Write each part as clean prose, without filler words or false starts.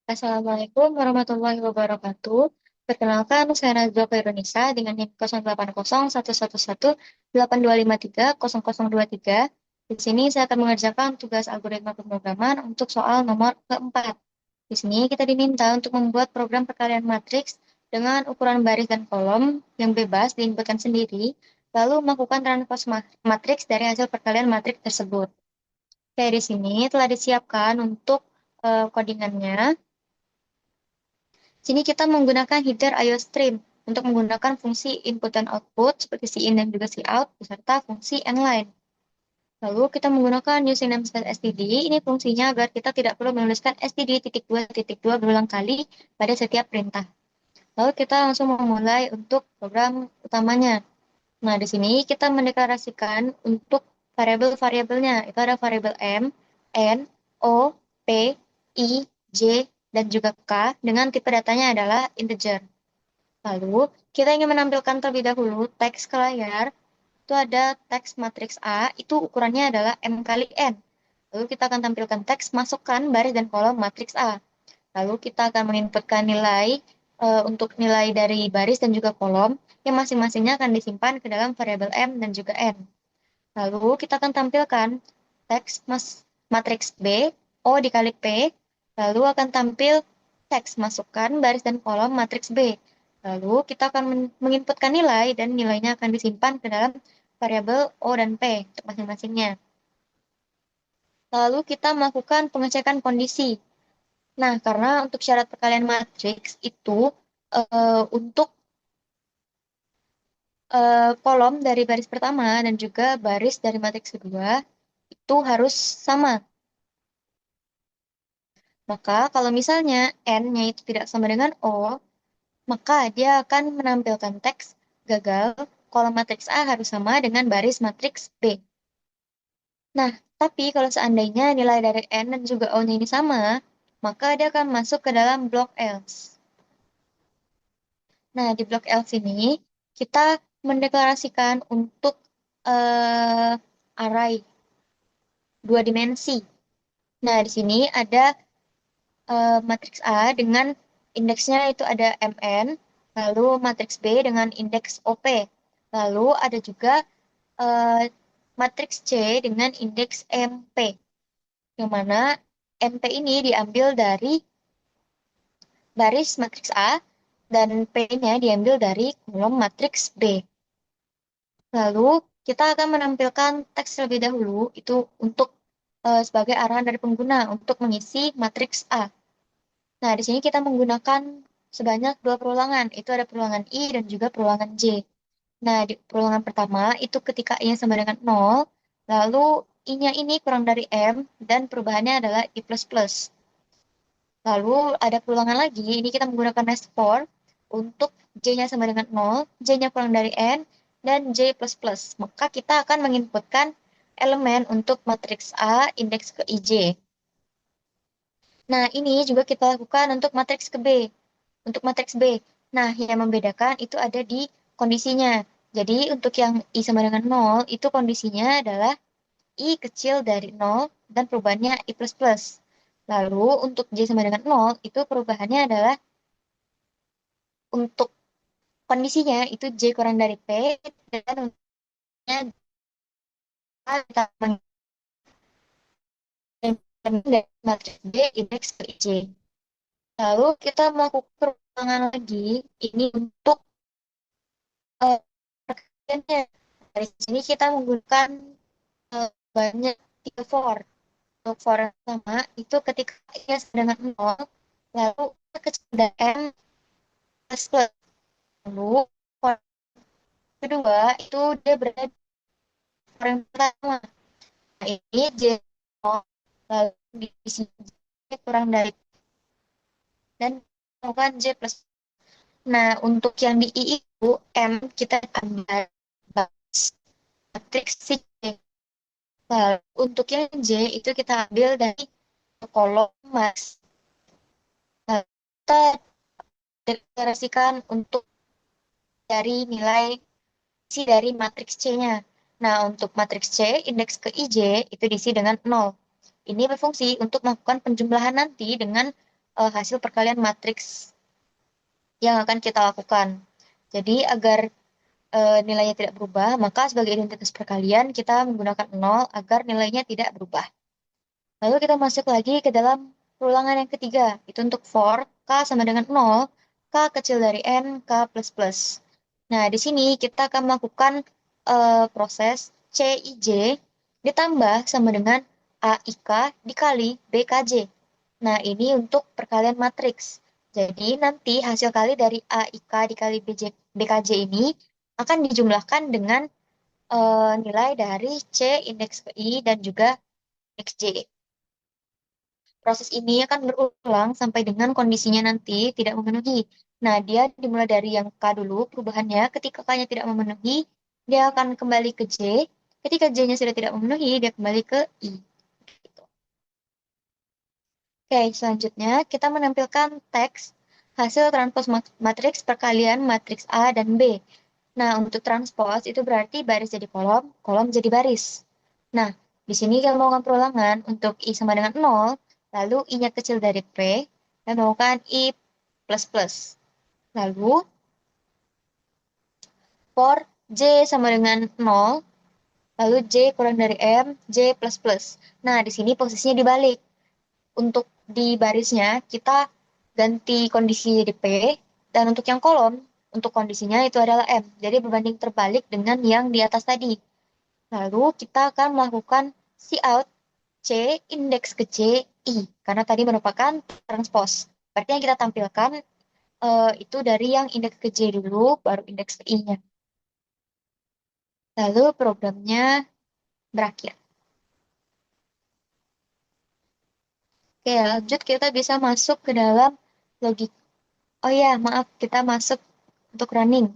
Assalamualaikum warahmatullahi wabarakatuh. Perkenalkan, saya Nazwa Khairunisa dengan NIM 0801118825300023. Di sini saya akan mengerjakan tugas algoritma pemrograman untuk soal nomor keempat. Di sini kita diminta untuk membuat program perkalian matriks dengan ukuran baris dan kolom yang bebas diinputkan sendiri, lalu melakukan transpose matriks dari hasil perkalian matriks tersebut. Oke, di sini telah disiapkan untuk codingannya. Sini kita menggunakan header IOStream untuk menggunakan fungsi input dan output seperti cin dan juga cout beserta fungsi nline. Lalu kita menggunakan using namespace std. Ini fungsinya agar kita tidak perlu menuliskan std.2.2 berulang kali pada setiap perintah. Lalu kita langsung memulai untuk program utamanya. Nah, di sini kita mendeklarasikan untuk variabel-variabelnya. Itu ada variabel M, N, O, P, I, J, dan juga K dengan tipe datanya adalah integer. Lalu, kita ingin menampilkan terlebih dahulu teks ke layar. Itu ada teks matriks A, itu ukurannya adalah M kali N. Lalu kita akan tampilkan teks, masukkan baris dan kolom matriks A. Lalu kita akan menginputkan nilai untuk nilai dari baris dan juga kolom yang masing-masingnya akan disimpan ke dalam variabel M dan juga N. Lalu kita akan tampilkan teks matriks B, O dikali P, lalu akan tampil teks masukkan baris dan kolom matriks B. Lalu kita akan menginputkan nilai dan nilainya akan disimpan ke dalam variabel O dan P untuk masing-masingnya. Lalu kita melakukan pengecekan kondisi. Nah, karena untuk syarat perkalian matriks itu untuk kolom dari baris pertama dan juga baris dari matriks kedua itu harus sama. Maka kalau misalnya N-nya itu tidak sama dengan O, maka dia akan menampilkan teks gagal, kolom matriks A harus sama dengan baris matriks B. Nah, tapi kalau seandainya nilai dari N dan juga O-nya ini sama, maka dia akan masuk ke dalam blok else. Nah, di blok else ini, kita mendeklarasikan untuk array dua dimensi. Nah, di sini ada matriks A dengan indeksnya itu ada MN, lalu matriks B dengan indeks OP. Lalu ada juga eh, matriks C dengan indeks MP, yang mana MP ini diambil dari baris matriks A dan P-nya diambil dari kolom matriks B. Lalu kita akan menampilkan teks terlebih dahulu itu untuk sebagai arahan dari pengguna untuk mengisi matriks A. Nah, di sini kita menggunakan sebanyak dua perulangan. Itu ada perulangan I dan juga perulangan J. Nah, di perulangan pertama itu ketika I-nya sama dengan 0, lalu I-nya ini kurang dari M, dan perubahannya adalah I++. Lalu ada perulangan lagi, ini kita menggunakan nest for untuk J-nya sama dengan 0, J-nya kurang dari N, dan J++. Maka kita akan menginputkan elemen untuk matriks A indeks ke IJ. Nah, ini juga kita lakukan untuk matriks ke B. Untuk matriks B. Nah, yang membedakan itu ada di kondisinya. Jadi, untuk yang I sama dengan 0, itu kondisinya adalah I kecil dari 0 dan perubahannya I++. Lalu, untuk J sama dengan 0, itu perubahannya adalah untuk kondisinya itu J kurang dari P, dan untuknya A ditambah dari matriks B indeks ke J. Lalu, kita melakukan perubahan lagi, ini untuk eh, perkaliannya. Dari sini kita menggunakan banyak tipe for. Untuk for yang pertama, itu ketika I sama dengan 0, lalu kecil dari M plus plus. Lalu for kedua, itu dia berada di for yang pertama. Nah, ini J 0, lalu di sini J kurang dari, dan melakukan J plus. Nah, untuk yang di I itu, M kita tambah matriks si J. Lalu untuk yang J itu kita ambil dari kolom mas. Nah, kita deklarasikan untuk dari nilai isi dari matriks C-nya. Nah, untuk matriks C, indeks ke IJ itu diisi dengan 0. Ini berfungsi untuk melakukan penjumlahan nanti dengan hasil perkalian matriks yang akan kita lakukan. Jadi agar nilainya tidak berubah, maka sebagai identitas perkalian kita menggunakan 0 agar nilainya tidak berubah. Lalu kita masuk lagi ke dalam perulangan yang ketiga, itu untuk for K sama dengan 0, K kecil dari N, K plus plus. Nah, di sini kita akan melakukan proses CIJ ditambah sama dengan AIK dikali BKJ. Nah, ini untuk perkalian matriks. Jadi, nanti hasil kali dari AIK dikali BKJ ini akan dijumlahkan dengan nilai dari C indeks I dan juga indeks J. Proses ini akan berulang sampai dengan kondisinya nanti tidak memenuhi. Nah, dia dimulai dari yang K dulu, perubahannya ketika K-nya tidak memenuhi, dia akan kembali ke J. Ketika J-nya sudah tidak memenuhi, dia kembali ke I. Gitu. Oke, selanjutnya kita menampilkan teks hasil transpos matriks perkalian matriks A dan B. Nah, untuk transpos itu berarti baris jadi kolom, kolom jadi baris. Nah, di sini kita melakukan perulangan untuk I sama dengan 0, lalu I-nya kecil dari P, dan melakukan I plus plus. Lalu, for J sama dengan 0, lalu J kurang dari M, J plus plus. Nah, di sini posisinya dibalik. Untuk di barisnya, kita ganti kondisi jadi P, dan untuk yang kolom, untuk kondisinya itu adalah M. Jadi berbanding terbalik dengan yang di atas tadi. Lalu kita akan melakukan cout C indeks ke C I karena tadi merupakan transpose. Berarti yang kita tampilkan itu dari yang indeks ke J dulu, baru indeks ke I-nya. Lalu programnya berakhir. Oke, lanjut kita bisa masuk ke dalam logik. Oh ya, maaf, kita masuk untuk running.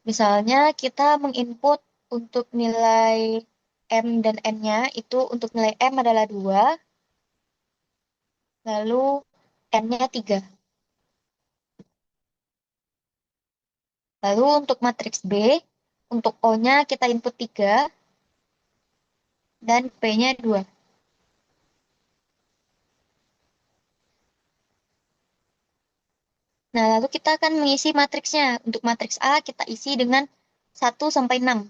Misalnya kita menginput untuk nilai M dan N-nya itu untuk nilai M adalah 2, lalu N-nya 3. Lalu untuk matriks B, untuk O-nya kita input 3 dan P-nya 2. Nah, lalu kita akan mengisi matriksnya. Untuk matriks A kita isi dengan 1 sampai 6.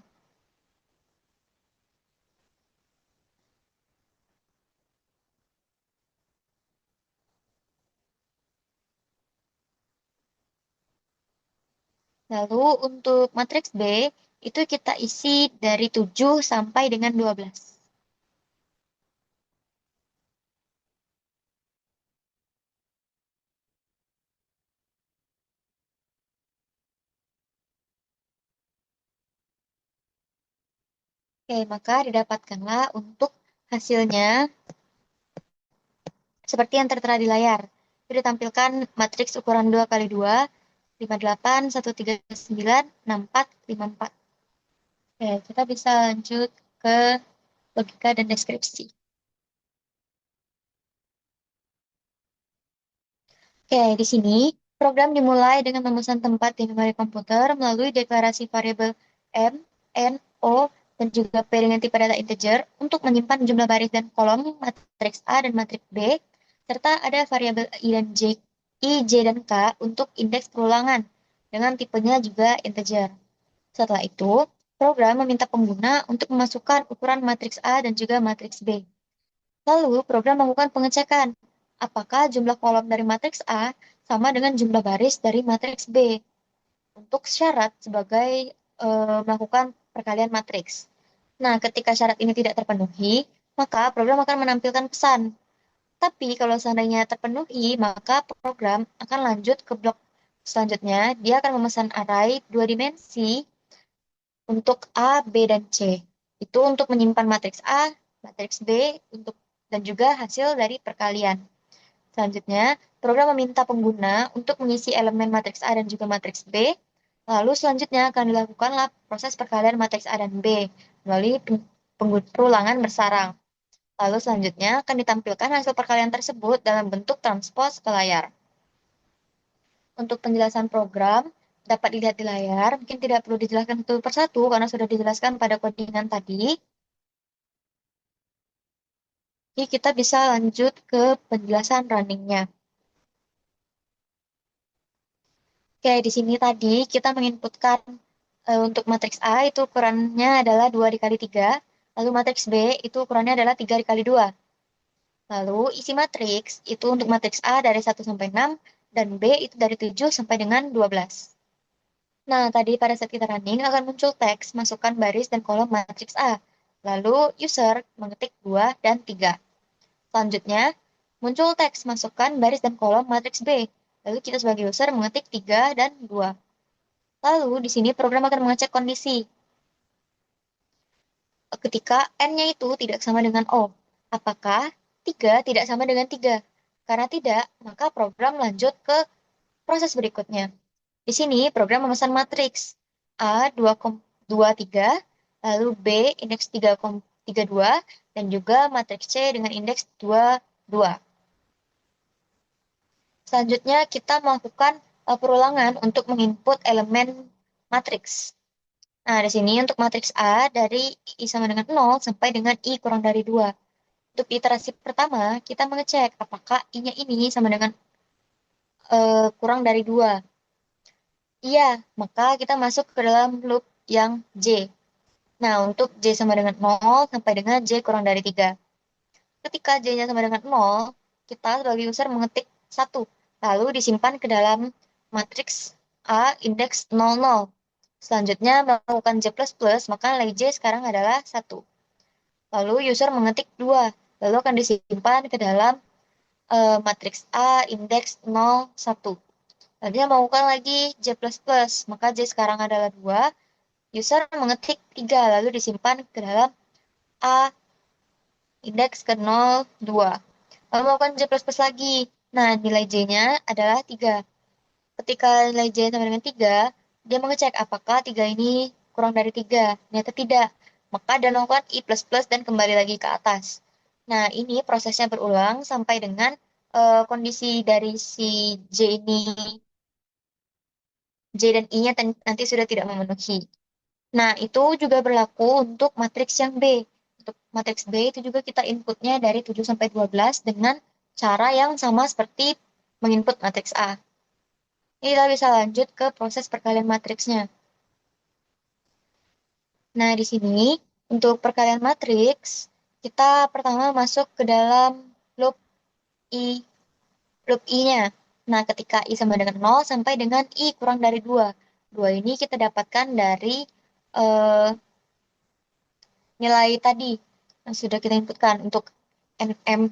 Lalu untuk matriks B, itu kita isi dari 7 sampai dengan 12. Oke, maka didapatkanlah untuk hasilnya seperti yang tertera di layar. Itu ditampilkan matriks ukuran 2 kali 2, 58, 139, 64, 54. Oke, kita bisa lanjut ke logika dan deskripsi. Oke, di sini program dimulai dengan memesan tempat di memori komputer melalui deklarasi variabel M, N, O, dan juga P dengan tipe data integer untuk menyimpan jumlah baris dan kolom matriks A dan matriks B, serta ada variabel I, J, dan K untuk indeks perulangan dengan tipenya juga integer. Setelah itu, program meminta pengguna untuk memasukkan ukuran matriks A dan juga matriks B. Lalu, program melakukan pengecekan apakah jumlah kolom dari matriks A sama dengan jumlah baris dari matriks B untuk syarat sebagai melakukan perkalian matriks. Nah, ketika syarat ini tidak terpenuhi, maka program akan menampilkan pesan. Tapi kalau seandainya terpenuhi, maka program akan lanjut ke blok selanjutnya. Dia akan memesan array 2 dimensi untuk A, B, dan C. Itu untuk menyimpan matriks A, matriks B, untuk dan juga hasil dari perkalian. Selanjutnya, program meminta pengguna untuk mengisi elemen matriks A dan juga matriks B. Lalu selanjutnya akan dilakukanlah proses perkalian matriks A dan B melalui perulangan bersarang. Lalu selanjutnya akan ditampilkan hasil perkalian tersebut dalam bentuk transpose ke layar. Untuk penjelasan program, dapat dilihat di layar. Mungkin tidak perlu dijelaskan satu persatu karena sudah dijelaskan pada codingan tadi. Jadi kita bisa lanjut ke penjelasan runningnya. Oke, di sini tadi kita menginputkan untuk matriks A itu ukurannya adalah 2 dikali 3, lalu matriks B itu ukurannya adalah 3 dikali 2. Lalu isi matriks itu untuk matriks A dari 1 sampai 6 dan B itu dari 7 sampai dengan 12. Nah, tadi pada saat kita running akan muncul teks masukkan baris dan kolom matriks A. Lalu user mengetik 2 dan 3. Selanjutnya, muncul teks masukkan baris dan kolom matriks B. Lalu kita sebagai user mengetik 3 dan 2. Lalu di sini program akan mengecek kondisi ketika N-nya itu tidak sama dengan O. Apakah 3 tidak sama dengan 3? Karena tidak, maka program lanjut ke proses berikutnya. Di sini program memesan matriks A 2,23, lalu B indeks 3,32, dan juga matriks C dengan indeks 22. Selanjutnya kita melakukan perulangan untuk menginput elemen matriks. Nah, di sini untuk matriks A dari I sama dengan 0 sampai dengan I kurang dari 2. Untuk iterasi pertama, kita mengecek apakah I-nya ini sama dengan kurang dari 2. Iya, maka kita masuk ke dalam loop yang J. Nah, untuk J sama dengan 0 sampai dengan J kurang dari 3. Ketika J-nya sama dengan 0, kita sebagai user mengetik 1. Lalu disimpan ke dalam matriks A indeks 00. Selanjutnya melakukan J++, maka nilai J sekarang adalah 1. Lalu user mengetik 2. Lalu akan disimpan ke dalam matriks A indeks 01. Selanjutnya melakukan lagi J++, maka J sekarang adalah 2. User mengetik 3, lalu disimpan ke dalam A indeks ke 02. Lalu melakukan J++ lagi. Nah, nilai J-nya adalah 3. Ketika nilai J sama dengan 3, dia mengecek apakah 3 ini kurang dari 3. Ternyata tidak. Maka dia melakukan I++ dan kembali lagi ke atas. Nah, ini prosesnya berulang sampai dengan kondisi dari si J ini, J dan I-nya nanti sudah tidak memenuhi. Nah, itu juga berlaku untuk matriks yang B. Untuk matriks B itu juga kita inputnya dari 7 sampai 12 dengan cara yang sama seperti menginput matriks A. Ini kita bisa lanjut ke proses perkalian matriksnya. Nah, di sini untuk perkalian matriks, kita pertama masuk ke dalam loop I, loop I-nya. Nah, ketika I sama dengan 0 sampai dengan I kurang dari 2. 2 ini kita dapatkan dari eh, nilai tadi yang sudah kita inputkan untuk NM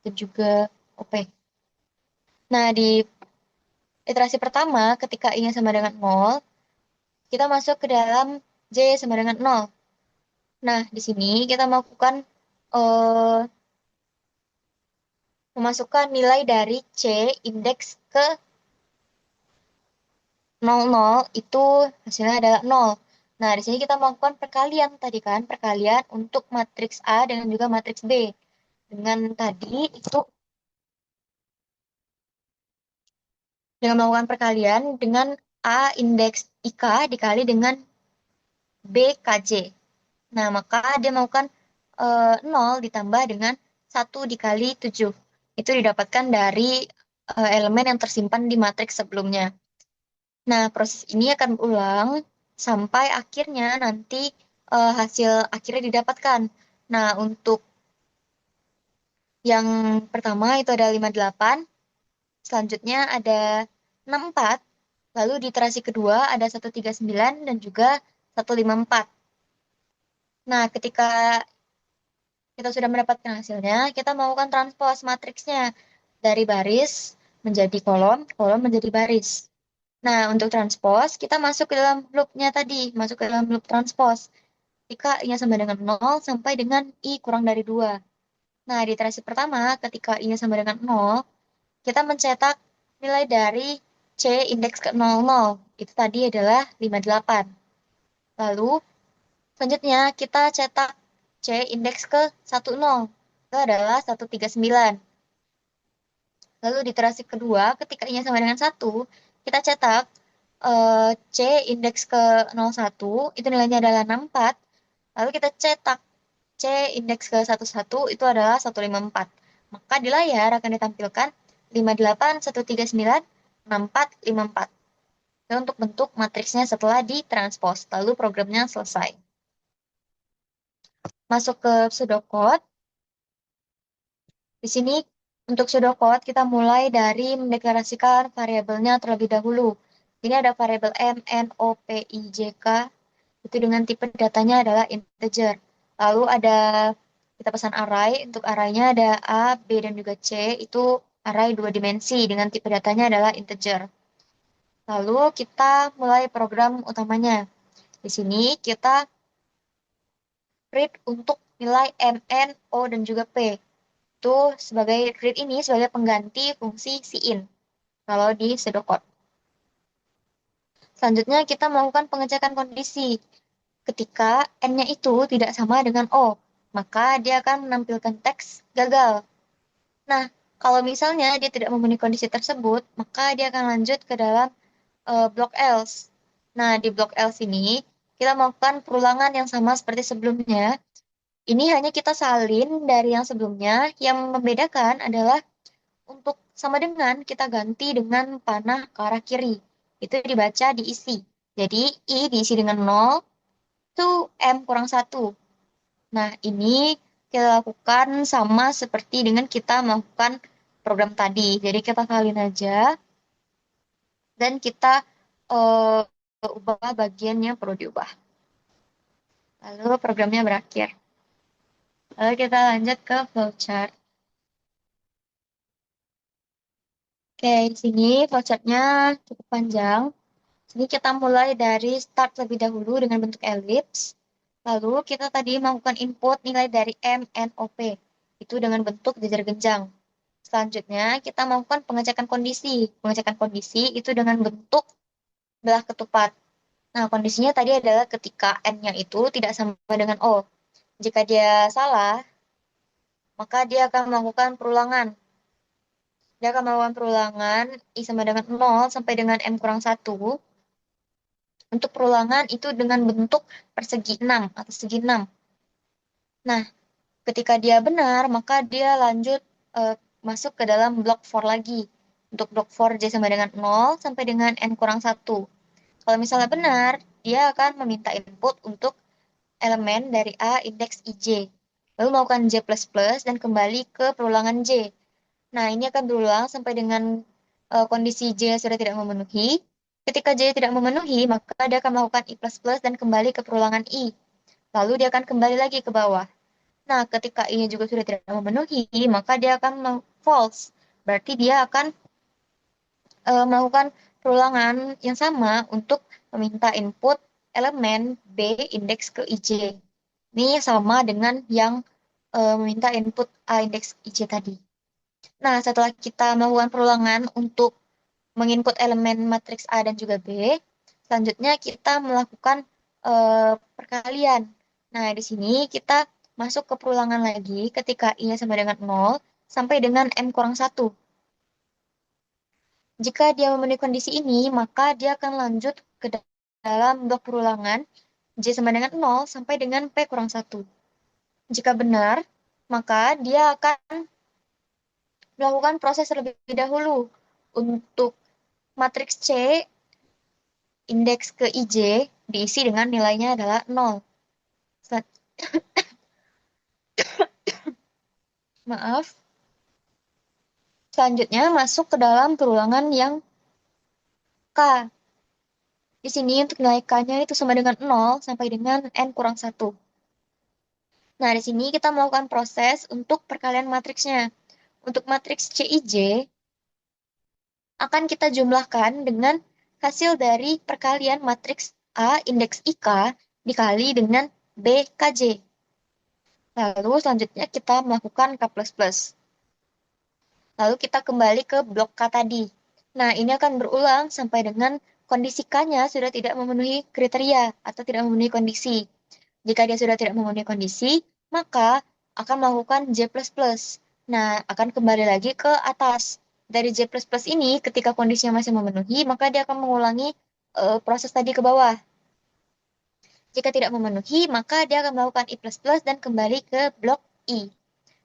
dan juga OP. Nah, di iterasi pertama, ketika I-nya sama dengan 0, kita masuk ke dalam J sama dengan 0. Nah, di sini kita melakukan eh, memasukkan nilai dari C indeks ke 00 itu hasilnya adalah 0. Nah, di sini kita melakukan perkalian tadi kan, perkalian untuk matriks A dengan juga matriks B. Dengan tadi itu dengan melakukan perkalian dengan A indeks IK dikali dengan BKJ. Nah, maka dia melakukan 0 ditambah dengan 1 dikali 7. Itu didapatkan dari elemen yang tersimpan di matriks sebelumnya. Nah, proses ini akan berulang sampai akhirnya nanti hasil akhirnya didapatkan. Nah, untuk yang pertama itu ada 58, selanjutnya ada 64, lalu di iterasi kedua ada 139 dan juga 154. Nah, ketika kita sudah mendapatkan hasilnya, kita melakukan transpose matriksnya dari baris menjadi kolom, kolom menjadi baris. Nah, untuk transpose, kita masuk ke dalam loop-nya tadi, masuk ke dalam loop transpose. Ketika I-nya sama dengan 0 sampai dengan I kurang dari 2. Nah, di iterasi pertama, ketika I-nya sama dengan 0, kita mencetak nilai dari C indeks ke 00. Itu tadi adalah 58. Lalu, selanjutnya kita cetak C indeks ke 10. Itu adalah 139. Lalu di iterasi kedua, ketika I-nya sama dengan 1, kita cetak C indeks ke 01, itu nilainya adalah 64. Lalu kita cetak C indeks ke 11 itu adalah 154. Maka di layar akan ditampilkan 58, 139, 64, 54. Itu untuk bentuk matriksnya setelah ditranspos, lalu programnya selesai. Masuk ke pseudocode. Di sini untuk pseudocode kita mulai dari mendeklarasikan variabelnya terlebih dahulu. Ini ada variabel M, N, O, P, I, J, K. Itu dengan tipe datanya adalah integer. Lalu ada kita pesan array. Untuk arraynya ada A, B, dan juga C. Itu array 2 dimensi dengan tipe datanya adalah integer. Lalu kita mulai program utamanya. Di sini kita read untuk nilai M, N, O, dan juga P. Itu sebagai read ini sebagai pengganti fungsi cin kalau di pseudocode. Selanjutnya kita melakukan pengecekan kondisi. Ketika N-nya itu tidak sama dengan O, maka dia akan menampilkan teks gagal. Nah, kalau misalnya dia tidak memenuhi kondisi tersebut, maka dia akan lanjut ke dalam block else. Nah, di block else ini, kita melakukan perulangan yang sama seperti sebelumnya. Ini hanya kita salin dari yang sebelumnya, yang membedakan adalah untuk sama dengan kita ganti dengan panah ke arah kiri. Itu dibaca diisi. Jadi, I diisi dengan 0, itu M kurang 1. Nah, ini kita lakukan sama seperti dengan kita melakukan program tadi. Jadi, kita salin aja, dan kita eh, ubah bagian yang perlu diubah. Lalu programnya berakhir. Lalu kita lanjut ke flowchart. Oke, di sini flowchartnya cukup panjang. Jadi kita mulai dari start lebih dahulu dengan bentuk ellipse. Lalu kita tadi melakukan input nilai dari M, N, O, P. Itu dengan bentuk jajar genjang. Selanjutnya kita melakukan pengecekan kondisi. Pengecekan kondisi itu dengan bentuk belah ketupat. Nah, kondisinya tadi adalah ketika N-nya itu tidak sama dengan O. Jika dia salah, maka dia akan melakukan perulangan. Dia akan melakukan perulangan I sama dengan 0 sampai dengan M kurang 1. Untuk perulangan itu dengan bentuk persegi 6 atau segi 6. Nah, ketika dia benar, maka dia lanjut masuk ke dalam blok for lagi. Untuk blok for J sama dengan 0 sampai dengan N kurang 1. Kalau misalnya benar, dia akan meminta input untuk elemen dari A indeks IJ. Lalu melakukan J++ dan kembali ke perulangan J. Nah, ini akan berulang sampai dengan kondisi J sudah tidak memenuhi. Ketika J tidak memenuhi, maka dia akan melakukan I++ dan kembali ke perulangan I. Lalu dia akan kembali lagi ke bawah. Nah, ketika I-nya juga sudah tidak memenuhi, maka dia akan false. Berarti dia akan melakukan perulangan yang sama untuk meminta input elemen B indeks ke IJ. Ini sama dengan yang meminta input A indeks IJ tadi. Nah, setelah kita melakukan perulangan untuk menginput elemen matriks A dan juga B, selanjutnya kita melakukan perkalian. Nah, di sini kita masuk ke perulangan lagi ketika I-nya sama dengan 0 sampai dengan M kurang 1. Jika dia memenuhi kondisi ini, maka dia akan lanjut ke dalam blok perulangan J sama dengan 0 sampai dengan P kurang 1. Jika benar, maka dia akan melakukan proses terlebih dahulu untuk matriks C indeks ke IJ diisi dengan nilainya adalah 0. Maaf. Selanjutnya masuk ke dalam perulangan yang K. Di sini untuk nilai K-nya itu sama dengan 0 sampai dengan N kurang 1. Nah, di sini kita melakukan proses untuk perkalian matriksnya. Untuk matriks CIJ akan kita jumlahkan dengan hasil dari perkalian matriks A indeks IK dikali dengan BKJ. Lalu selanjutnya kita melakukan K++. Lalu kita kembali ke blok K tadi. Nah, ini akan berulang sampai dengan kondisi K-nya sudah tidak memenuhi kriteria atau tidak memenuhi kondisi. Jika dia sudah tidak memenuhi kondisi, maka akan melakukan J++. Nah, akan kembali lagi ke atas. Dari J++ ini, ketika kondisinya masih memenuhi, maka dia akan mengulangi proses tadi ke bawah. Jika tidak memenuhi, maka dia akan melakukan I++ dan kembali ke blok I.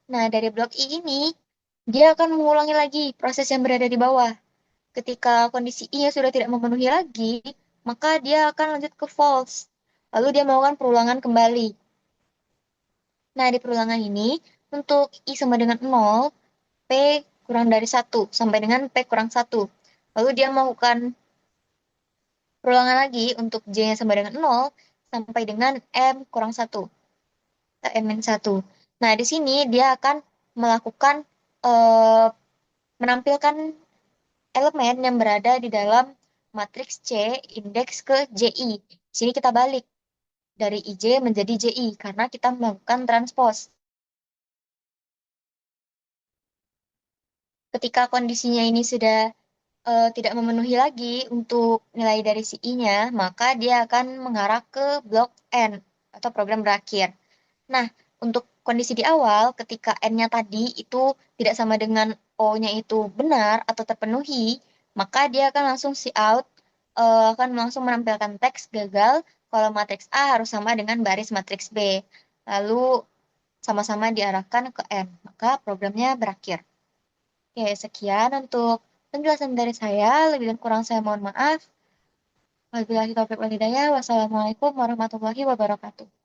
Nah, dari blok I ini, dia akan mengulangi lagi proses yang berada di bawah. Ketika kondisi I-nya sudah tidak memenuhi lagi, maka dia akan lanjut ke false. Lalu dia melakukan perulangan kembali. Nah, di perulangan ini, untuk I sama dengan 0, P kurang dari 1, sampai dengan P kurang 1. Lalu dia melakukan perulangan lagi untuk J-nya sama dengan 0, sampai dengan M kurang 1, atau M-1. Nah, di sini dia akan melakukan, eh, menampilkan elemen yang berada di dalam matriks C indeks ke JI. Di sini kita balik dari IJ menjadi JI karena kita melakukan transpose. Ketika kondisinya ini sudah tidak memenuhi lagi untuk nilai dari si I-nya, maka dia akan mengarah ke blok N atau program berakhir. Nah, untuk kondisi di awal, ketika N-nya tadi itu tidak sama dengan O-nya itu benar atau terpenuhi, maka dia akan langsung see out, akan langsung menampilkan teks gagal kalau matriks A harus sama dengan baris matriks B. Lalu sama-sama diarahkan ke N, maka programnya berakhir. Oke, sekian untuk penjelasan dari saya. Lebih dan kurang saya mohon maaf. Wabillahi taufiq wal hidayah. Wassalamualaikum warahmatullahi wabarakatuh.